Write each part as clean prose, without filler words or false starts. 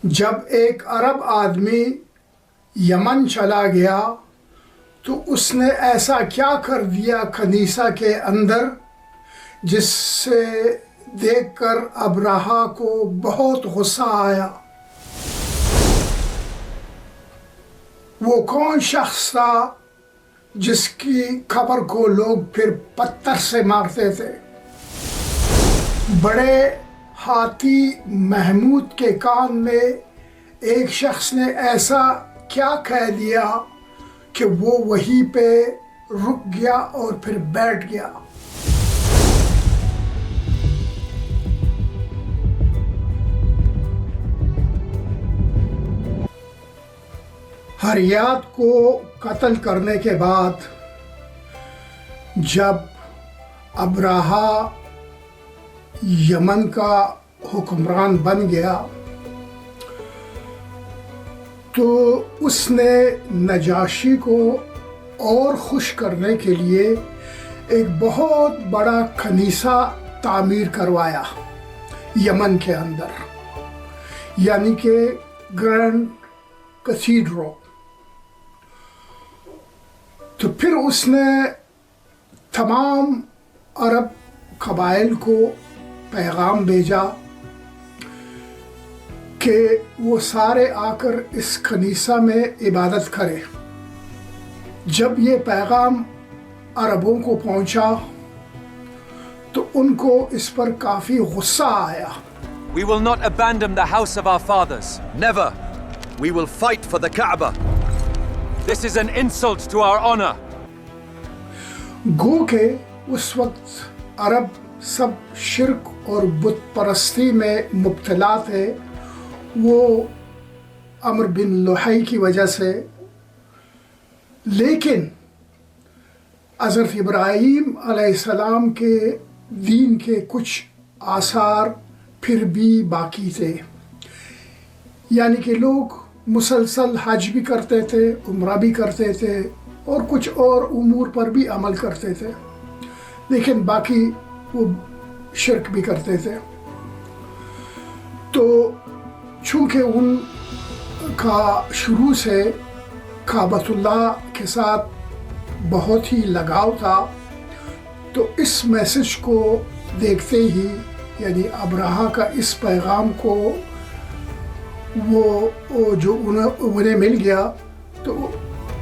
جب ایک عرب آدمی یمن چلا گیا تو اس نے ایسا کیا کر دیا کنیسہ کے اندر جس سے دیکھ کر ابرہہ کو بہت غصہ آیا۔ وہ کون شخص تھا جس کی قبر کو لوگ پھر پتھر سے مارتے تھے؟ بڑے ہاتھی محمود کے کان میں ایک شخص نے ایسا کیا کہہ دیا کہ وہ وہیں پہ رک گیا اور پھر بیٹھ گیا۔ حریات کو قتل کرنے کے بعد جب ابرہہ یمن کا حکمران بن گیا تو اس نے نجاشی کو اور خوش کرنے کے لیے ایک بہت بڑا کنیسہ تعمیر کروایا یمن کے اندر، یعنی کہ گرینڈ کیتھیڈرل۔ تو پھر اس نے تمام عرب قبائل کو پیغام بھیجا کہ وہ سارے آ کر اس کنیسہ میں عبادت کرے۔ جب یہ پیغام عربوں کو پہنچا تو ان کو اس پر کافی غصہ آیا۔ We will not abandon the house of our fathers. Never. We will fight for the Kaaba. This is an insult to our honor. گو کہ اس وقت عرب سب شرک اور بت پرستی میں مبتلا تھے، وہ عمرو بن لحی کی وجہ سے، لیکن حضرت ابراہیم علیہ السلام کے دین کے کچھ آثار پھر بھی باقی تھے، یعنی کہ لوگ مسلسل حج بھی کرتے تھے، عمرہ بھی کرتے تھے اور کچھ اور امور پر بھی عمل کرتے تھے، لیکن باقی وہ شرک بھی کرتے تھے۔ تو چونکہ ان کا شروع سے کعبۃ اللہ کے ساتھ بہت ہی لگاؤ تھا، تو اس میسج کو دیکھتے ہی، یعنی ابرہہ کا اس پیغام کو وہ جو انہیں مل گیا تو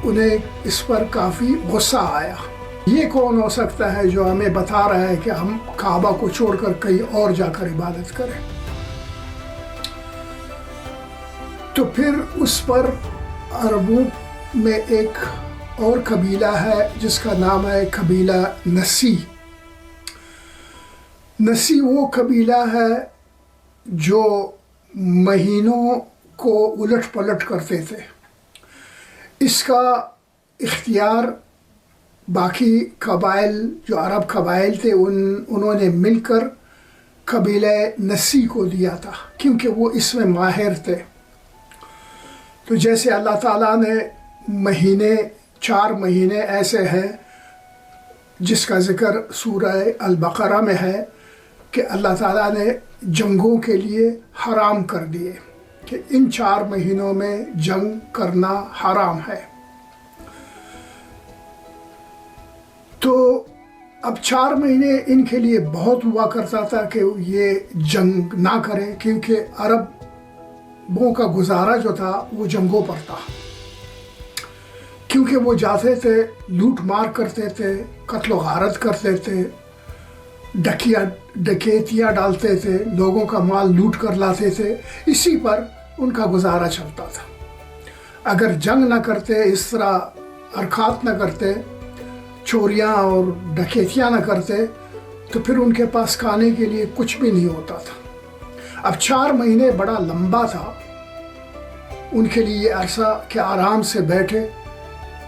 انہیں اس پر کافی غصہ آیا۔ یہ کون ہو سکتا ہے جو ہمیں بتا رہا ہے کہ ہم کعبہ کو چھوڑ کر کہیں اور جا کر عبادت کریں؟ تو پھر اس پر عربوں میں ایک اور قبیلہ ہے جس کا نام ہے قبیلہ نسی۔ نسی وہ قبیلہ ہے جو مہینوں کو الٹ پلٹ کرتے تھے۔ اس کا اختیار باقی قبائل جو عرب قبائل تھے انہوں نے مل کر قبیلہ نسی کو دیا تھا، کیونکہ وہ اس میں ماہر تھے۔ تو جیسے اللہ تعالیٰ نے مہینے، 4 مہینے ایسے ہیں جس کا ذکر سورہ البقرہ میں ہے کہ اللہ تعالیٰ نے جنگوں کے لیے حرام کر دیے کہ ان 4 مہینوں میں جنگ کرنا حرام ہے۔ تو اب 4 مہینے ان کے لیے بہت ہوا کرتا تھا کہ یہ جنگ نہ کرے، کیونکہ عربوں کا گزارا جو تھا وہ جنگوں پر تھا، کیونکہ وہ جاتے تھے، لوٹ مار کرتے تھے، قتل و غارت کرتے تھے، ڈکیتیاں ڈالتے تھے، لوگوں کا مال لوٹ کر لاتے تھے، اسی پر ان کا گزارا چلتا تھا۔ اگر جنگ نہ کرتے، اس طرح حرکات نہ کرتے، چوریاں اور ڈکیتیاں نہ کرتے، تو پھر ان کے پاس کھانے کے لیے کچھ بھی نہیں ہوتا تھا۔ اب 4 مہینے بڑا لمبا تھا ان کے لیے ایسا کہ آرام سے بیٹھے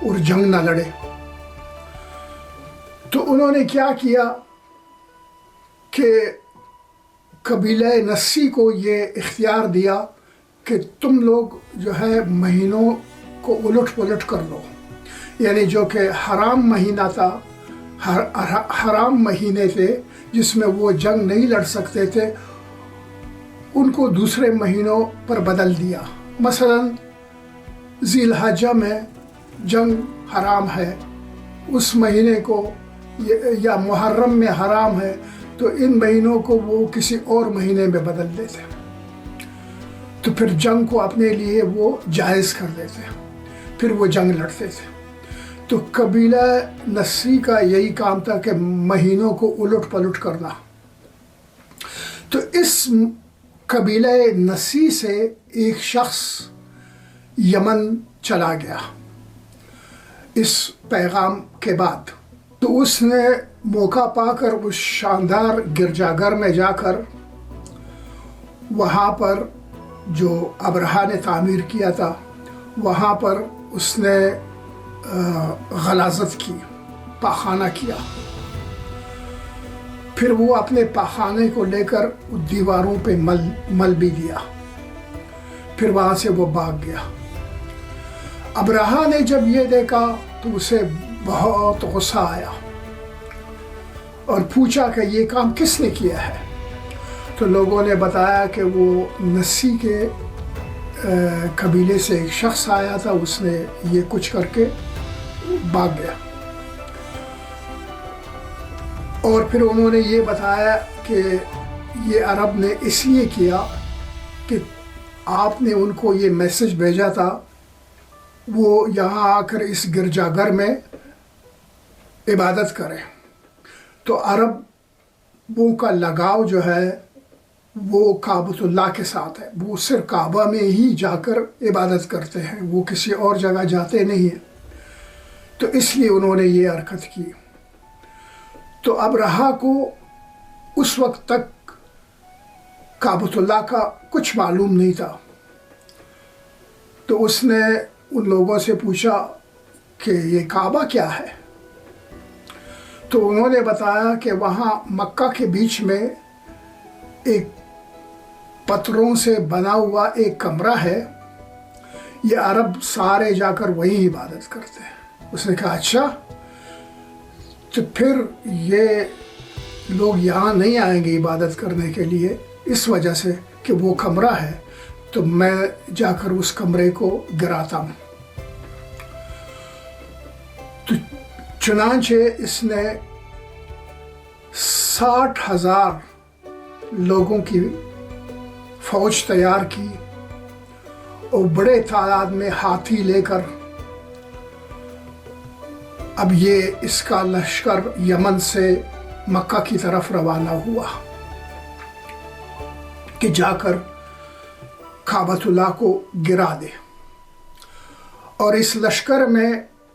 اور جنگ نہ لڑے۔ تو انہوں نے کیا کیا کہ قبیلہ نسی کو یہ اختیار دیا کہ تم لوگ جو ہے مہینوں کو الٹ پلٹ کر لو، یعنی جو کہ حرام مہینہ تھا، حرام مہینے تھے جس میں وہ جنگ نہیں لڑ سکتے تھے، ان کو دوسرے مہینوں پر بدل دیا. مثلاً ذی الحجہ میں جنگ حرام ہے، اس مہینے کو، یا محرم میں حرام ہے، تو ان مہینوں کو وہ کسی اور مہینے میں بدل دیتے، تو پھر جنگ کو اپنے لیے وہ جائز کر دیتے، پھر وہ جنگ لڑتے تھے. تو قبیلہ نسی کا یہی کام تھا کہ مہینوں کو الٹ پلٹ کرنا. تو اس قبیلہ نسی سے ایک شخص یمن چلا گیا اس پیغام کے بعد. تو اس نے موقع پا کر اس شاندار گرجا گھر میں جا کر وہاں پر جو ابرہا نے تعمیر کیا تھا وہاں پر اس نے غلاظت کی، پاخانہ کیا. پھر وہ اپنے پاخانے کو لے کر دیواروں پہ مل بھی دیا، پھر وہاں سے وہ بھاگ گیا. ابرہا نے جب یہ دیکھا تو اسے بہت غصہ آیا اور پوچھا کہ یہ کام کس نے کیا ہے. تو لوگوں نے بتایا کہ وہ نسی کے قبیلے سے ایک شخص آیا تھا، اس نے یہ کچھ کر کے بھاگ گیا. اور پھر انہوں نے یہ بتایا کہ یہ عرب نے اس لیے کیا کہ آپ نے ان کو یہ میسج بھیجا تھا وہ یہاں آ کر اس گرجا گھر میں عبادت کریں. تو عربوں کا لگاؤ جو ہے وہ کعبۃ اللہ کے ساتھ ہے، وہ صرف کعبہ میں ہی جا کر عبادت کرتے ہیں، وہ کسی اور جگہ جاتے نہیں ہیں. تو اس لیے انہوں نے یہ حرکت کی. تو ابرہا کو اس وقت تک کعبۃ اللہ کا کچھ معلوم نہیں تھا. تو اس نے ان لوگوں سے پوچھا کہ یہ کعبہ کیا ہے. تو انہوں نے بتایا کہ وہاں مکہ کے بیچ میں ایک پتھروں سے بنا ہوا ایک کمرہ ہے، یہ عرب سارے جا کر وہیں عبادت کرتے ہیں. اس نے کہا اچھا، تو پھر یہ لوگ یہاں نہیں آئیں گے عبادت کرنے کے لیے اس وجہ سے کہ وہ کمرہ ہے، تو میں جا کر اس کمرے کو گراتا ہوں. تو چنانچہ اس نے 60,000 لوگوں کی فوج تیار کی اور بڑے تعداد میں ہاتھی لے کر اب یہ اس کا لشکر یمن سے مکہ کی طرف روانہ ہوا کہ جا کر کعبۃ اللہ کو گرا دے. اور اس لشکر میں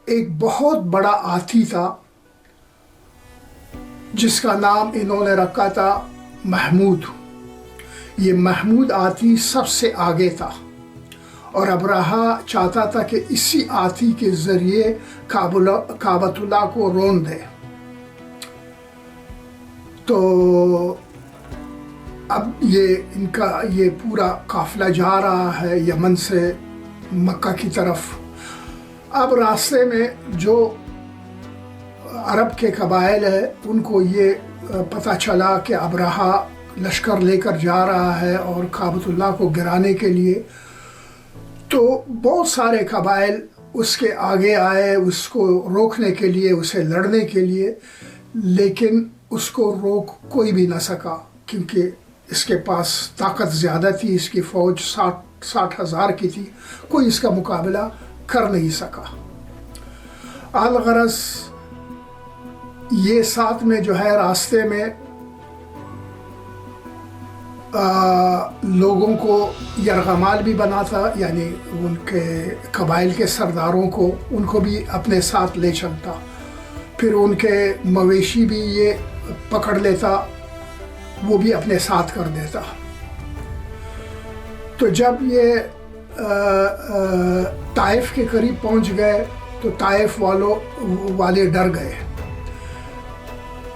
ایک بہت بڑا ہاتھی تھا جس کا نام انہوں نے رکھا تھا محمود. یہ محمود ہاتھی سب سے آگے تھا اور ابرہا چاہتا تھا کہ اسی ہاتھی کے ذریعے کعبۃ اللہ کو رون دے. تو اب ان کا یہ پورا قافلہ جا رہا ہے یمن سے مکہ کی طرف. اب راستے میں جو عرب کے قبائل ہیں ان کو یہ پتہ چلا کہ ابرہا لشکر لے کر جا رہا ہے اور کعبۃ اللہ کو گرانے کے لیے، تو بہت سارے قبائل اس کے آگے آئے اس کو روکنے کے لیے، اسے لڑنے کے لیے، لیکن اس کو روک کوئی بھی نہ سکا کیونکہ اس کے پاس طاقت زیادہ تھی، اس کی فوج 60,000 کی تھی، کوئی اس کا مقابلہ کر نہیں سکا. الغرض یہ ساتھ میں جو ہے راستے میں لوگوں کو یرغمال بھی بنا تھا، یعنی ان کے قبائل کے سرداروں کو، ان کو بھی اپنے ساتھ لے چلتا، پھر ان کے مویشی بھی یہ پکڑ لیتا، وہ بھی اپنے ساتھ کر دیتا. تو جب یہ طائف کے قریب پہنچ گئے تو طائف والے ڈر گئے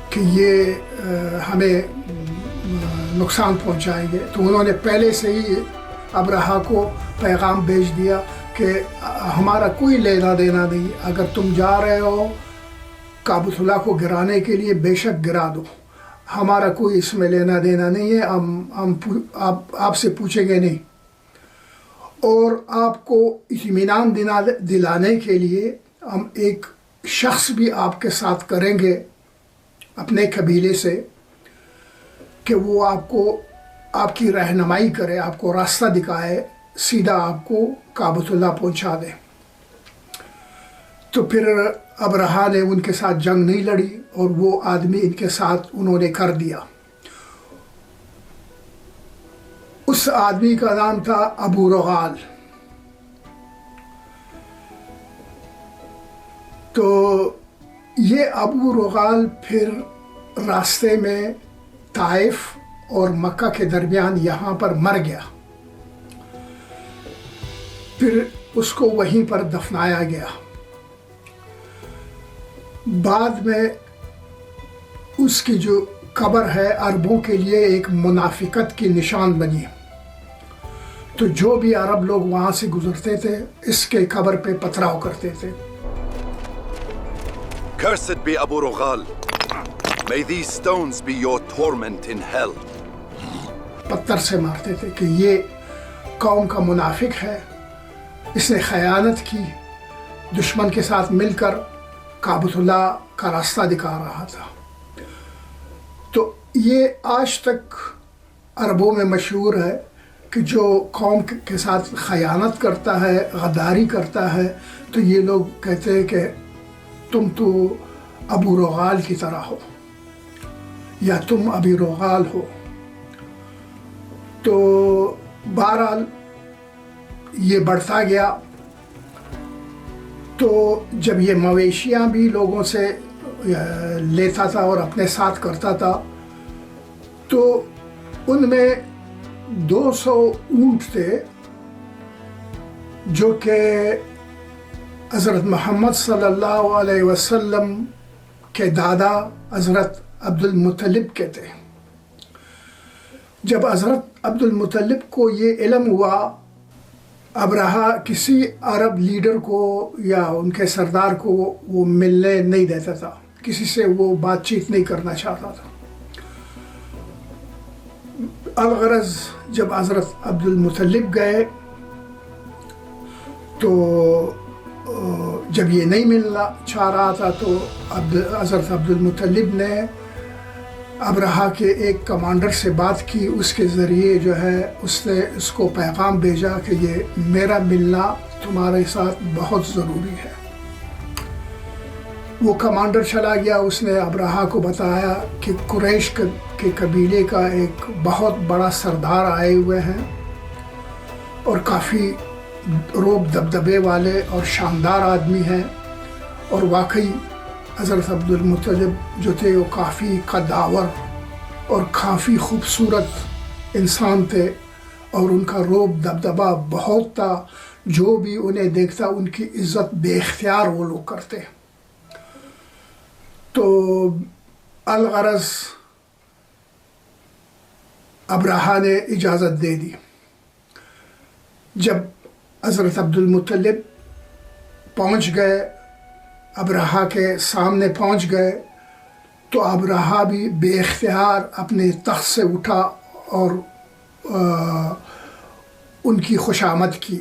کہ یہ ہمیں نقصان پہنچائیں گے. تو انہوں نے پہلے سے ہی ابرہا کو پیغام بھیج دیا کہ ہمارا کوئی لینا دینا نہیں، اگر تم جا رہے ہو کعبۃ اللہ کو گرانے کے لیے بے شک گرا دو، ہمارا کوئی اس میں لینا دینا نہیں ہے، آپ سے پوچھیں گے نہیں، اور آپ کو اطمینان دلانے کے لیے ہم ایک شخص بھی آپ کے ساتھ کریں گے اپنے قبیلے سے کہ وہ آپ کی رہنمائی کرے، آپ کو راستہ دکھائے، سیدھا آپ کو کعبۃ اللہ پہنچا دے۔ تو پھر ابرہہ نے ان کے ساتھ جنگ نہیں لڑی، اور وہ آدمی ان کے ساتھ انہوں نے کر دیا۔ اس آدمی کا نام تھا ابو رغال۔ تو یہ ابو رغال پھر راستے میں طائف اور مکہ کے درمیان یہاں پر مر گیا، پھر اس کو وہیں پر دفنایا گیا۔ بعد میں اس کی جو قبر ہے عربوں کے لیے ایک منافقت کی نشان بنی، تو جو بھی عرب لوگ وہاں سے گزرتے تھے اس کے قبر پہ پتھراؤ کرتے تھے۔ Cursed be Abu Rughal. May these stones be your torment in hell. پتھر سے مارتے تھے کہ یہ قوم کا منافق ہے، اس نے خیانت کی، دشمن کے ساتھ مل کر کعبۃ اللہ کا راستہ دکھا رہا تھا۔ تو یہ آج تک عربوں میں مشہور ہے کہ جو قوم کے ساتھ خیانت کرتا ہے، غداری کرتا ہے، تو یہ لوگ کہتے ہیں کہ تم تو ابو رغال کی طرح ہو، یا تم ابی رغال ہو۔ تو بہرحال یہ بڑھتا گیا، تو جب یہ مویشیاں بھی لوگوں سے لیتا تھا اور اپنے ساتھ کرتا تھا، تو ان میں 200 اونٹ تھے جو کہ حضرت محمد صلی اللہ علیہ وسلم کے دادا حضرت عبد المطلب کے تھے۔ جب حضرت عبد المطلب کو یہ علم ہوا، ابرہہ کسی عرب لیڈر کو یا ان کے سردار کو وہ ملنے نہیں دیتا تھا، کسی سے وہ بات چیت نہیں کرنا چاہتا تھا۔ الغرض جب حضرت عبد المطلب گئے تو جب یہ نہیں ملنا چاہ رہا تھا، تو حضرت عبد المطلب نے ابرہہ کے ایک کمانڈر سے بات کی، اس کے ذریعے جو ہے اس نے اس کو پیغام بھیجا کہ یہ میرا ملنا تمہارے ساتھ بہت ضروری ہے۔ وہ کمانڈر چلا گیا، اس نے ابرہہ کو بتایا کہ قریش کے قبیلے کا ایک بہت بڑا سردار آئے ہوئے ہیں اور کافی روب دبدبے والے اور شاندار آدمی ہیں، اور واقعی حضرت عبد المطلب جو تھے وہ کافی قداور اور کافی خوبصورت انسان تھے، اور ان کا روب دبدبہ بہت تھا، جو بھی انہیں دیکھتا ان کی عزت بے اختیار وہ لوگ کرتے۔ تو الغرض ابرہہ نے اجازت دے دی۔ جب حضرت عبد المطلب پہنچ گئے، ابرہہ کے سامنے پہنچ گئے، تو ابرہہ بھی بے اختیار اپنے تخت سے اٹھا اور ان کی خوشامد کی،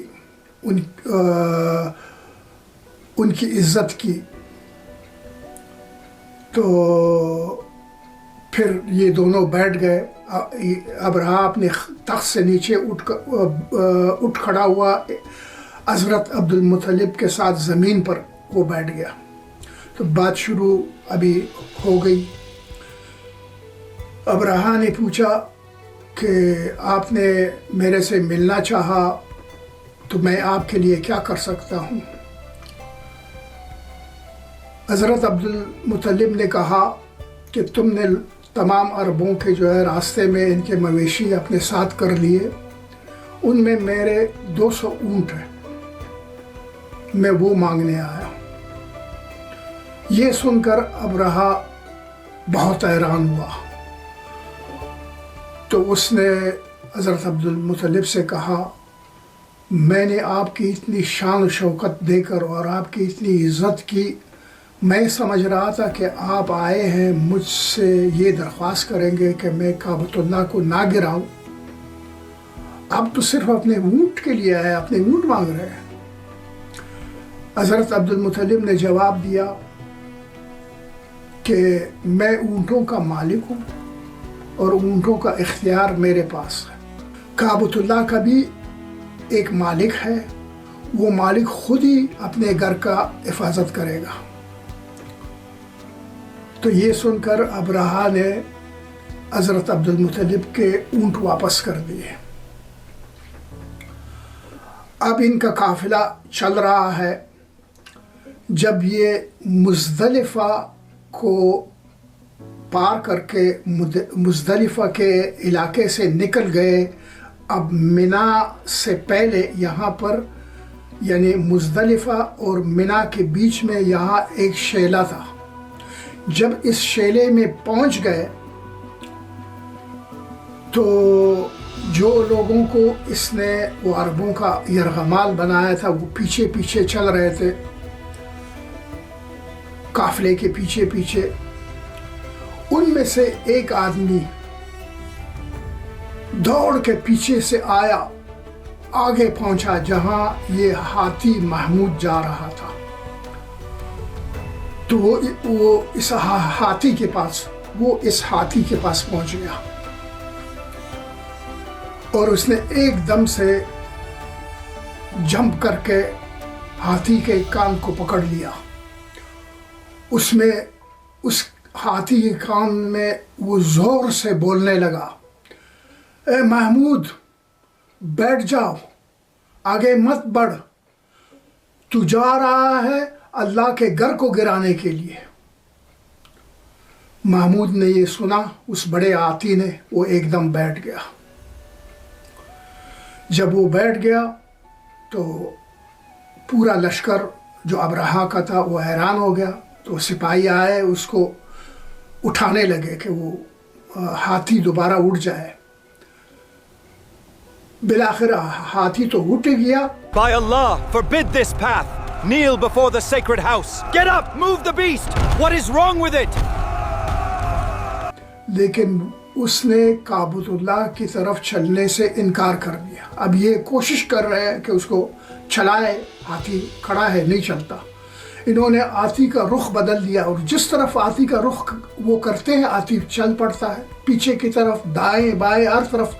ان کی عزت کی۔ تو پھر یہ دونوں بیٹھ گئے، ابرہہ اپنے تخت سے نیچے اٹھ کھڑا ہوا، حضرت عبد المطلب کے ساتھ زمین پر وہ بیٹھ گیا۔ تو بات شروع ابھی ہو گئی۔ ابرہہ نے پوچھا کہ آپ نے میرے سے ملنا چاہا تو میں آپ کے لیے کیا کر سکتا ہوں؟ حضرت عبد المطلب نے کہا کہ تم نے تمام عربوں کے جو ہے راستے میں ان کے مویشی اپنے ساتھ کر لیے، ان میں میرے 200 اونٹ ہیں، میں وہ مانگنے آیا ہوں۔ یہ سن کر ابرہہ بہت حیران ہوا، تو اس نے حضرت عبد المطلب سے کہا، میں نے آپ کی اتنی شان و شوکت دے کر اور آپ کی اتنی عزت کی میں سمجھ رہا تھا کہ آپ آئے ہیں مجھ سے یہ درخواست کریں گے کہ میں کعبۃ اللہ کو نہ گراؤں، آپ تو صرف اپنے اونٹ کے لیے آئے، اپنے اونٹ مانگ رہے ہیں۔ حضرت عبد المطلب نے جواب دیا کہ میں اونٹوں کا مالک ہوں اور اونٹوں کا اختیار میرے پاس ہے، کعبۃ اللہ کا بھی ایک مالک ہے، وہ مالک خود ہی اپنے گھر کا حفاظت کرے گا۔ تو یہ سن کر ابرہہ نے حضرت عبد المطلب کے اونٹ واپس کر دیے۔ اب ان کا قافلہ چل رہا ہے، جب یہ مزدلفہ کو پار کر کے مزدلفہ کے علاقے سے نکل گئے، اب منا سے پہلے یہاں پر یعنی مزدلفہ اور منا کے بیچ میں یہاں ایک شیلہ تھا۔ جب اس شیلے میں پہنچ گئے تو جو لوگوں کو اس نے وہ عربوں کا یرغمال بنایا تھا وہ پیچھے پیچھے چل رہے تھے، قافلے کے پیچھے پیچھے۔ ان میں سے ایک آدمی دوڑ کے پیچھے سے آیا، آگے پہنچا جہاں یہ ہاتھی محمود جا رہا تھا، تو وہ اس ہاتھی کے پاس پہنچ گیا اور اس نے ایک دم سے جمپ کر کے ہاتھی کے کان کو پکڑ لیا۔ اس ہاتھی کے کان میں وہ زور سے بولنے لگا، اے محمود بیٹھ جاؤ، آگے مت بڑھ، تو جا رہا ہے اللہ کے گھر کو گرانے کے لیے۔ محمود نے یہ سنا، اس بڑے ہاتھی نے، وہ ایک دم بیٹھ گیا۔ جب وہ بیٹھ گیا تو پورا لشکر جو ابرہہ کا تھا وہ حیران ہو گیا، تو سپاہی آئے اس کو اٹھانے لگے کہ وہ ہاتھی دوبارہ اٹھ جائے۔ بالآخر ہاتھی تو اٹھ گیا۔ By Allah, forbid this path. Kneel before the sacred house. Get up, move the beast. What is wrong with it? لیکن اس نے کعبۃ اللہ کی طرف چلنے سے انکار کر دیا۔ اب یہ کوشش کر رہے ہیں کہ اس کو چلائے، ہاتھی کھڑا ہے نہیں چلتا۔ انہوں نے ہاتھی کا رخ بدل دیا اور جس طرف ہاتھی کا رخ وہ کرتے ہیں ہاتھی چل پڑتا ہے، پیچھے کی طرف، دائیں بائیں، ہر طرف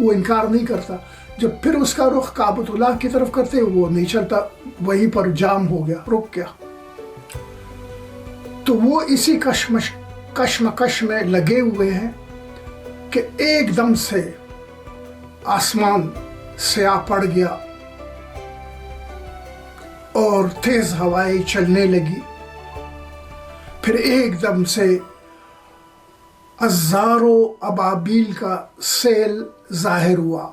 وہ انکار نہیں کرتا۔ جب پھر اس کا رخ کعبۃ اللہ کی طرف کرتے وہ نہیں چلتا، وہیں پر جام ہو گیا، رک گیا۔ تو وہ اسی کشمکش میں لگے ہوئے ہیں کہ ایک دم سے آسمان سیاہ پڑ گیا اور تیز ہوائیں چلنے لگی۔ پھر ایک دم سے ہزاروں ابابیل کا سیل ظاہر ہوا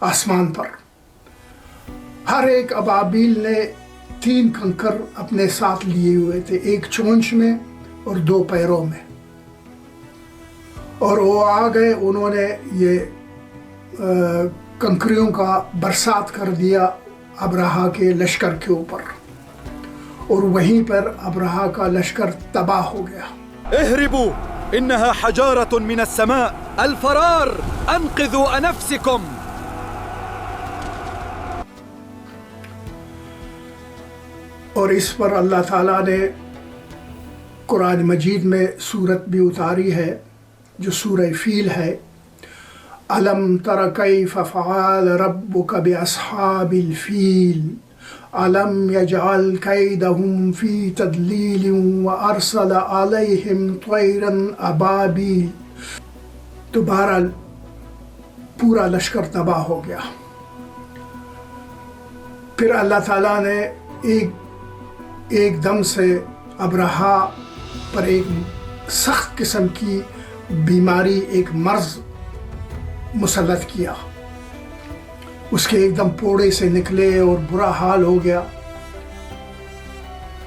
آسمان پر۔ ہر ایک ابابیل نے 3 کنکر اپنے ساتھ لیے ہوئے تھے، ایک چونچ میں اور 2 پیروں میں، اور وہ آ گئے، انہوں نے یہ کنکریوں کا برسات کر دیا ابرہہ کے لشکر کے اوپر، اور وہیں پر ابرہہ کا لشکر تباہ ہو گیا۔ اہربوا انها حجارة من السماء الفرار انقذوا انفسكم۔ اور اس پر اللہ تعالیٰ نے قرآن مجید میں سورت بھی اتاری ہے جو سورہ فیل ہے، أَلَمْ تَرَ كَيْفَ فَعَلَ رَبُّكَ بِأَصْحَابِ الْفِيلِ أَلَمْ يَجْعَلْ كَيْدَهُمْ فِي تَضْلِيلٍ وَأَرْسَلَ عَلَيْهِمْ طَيْرًا أَبَابِيلَ۔ تو بہرحال پورا لشکر تباہ ہو گیا۔ پھر اللہ تعالیٰ نے ایک دم سے ابرہہ پر ایک سخت قسم کی بیماری، ایک مرض مسلط کیا، اس کے ایک دم پوڑے سے نکلے اور برا حال ہو گیا،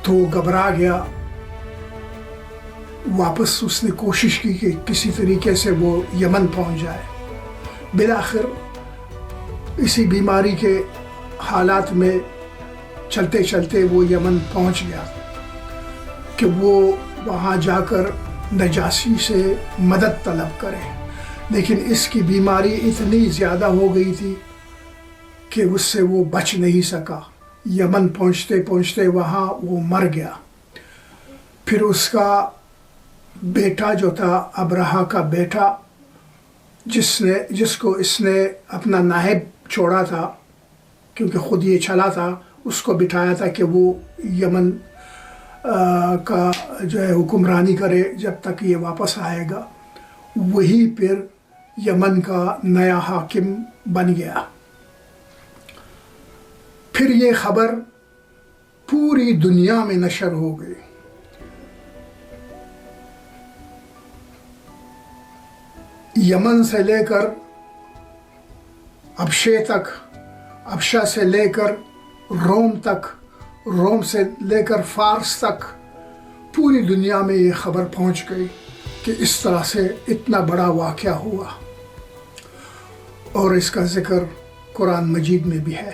تو وہ گھبرا گیا۔ واپس اس نے کوشش کی کہ کسی طریقے سے وہ یمن پہنچ جائے۔ بالآخر اسی بیماری کے حالات میں چلتے چلتے وہ یمن پہنچ گیا۔ کہ وہ وہاں جا کر نجاشی سے مدد طلب کرے، لیکن اس کی بیماری اتنی زیادہ ہو گئی تھی کہ اس سے وہ بچ نہیں سکا۔ یمن پہنچتے پہنچتے وہاں وہ مر گیا۔ پھر اس کا بیٹا جو تھا، ابرہہ کا بیٹا، جس کو اس نے اپنا نائب چھوڑا تھا کیونکہ خود یہ چلا تھا، اس کو بٹھایا تھا کہ وہ یمن کا جو ہے حکمرانی کرے جب تک یہ واپس آئے گا، وہی پھر یمن کا نیا حاکم بن گیا۔ پھر یہ خبر پوری دنیا میں نشر ہو گئی۔ یمن سے لے کر ابشے تک، ابشا سے لے کر روم تک، روم سے لے کر فارس تک، پوری دنیا میں یہ خبر پہنچ گئی کہ اس طرح سے اتنا بڑا واقعہ ہوا، اور اس کا ذکر قرآن مجید میں بھی ہے۔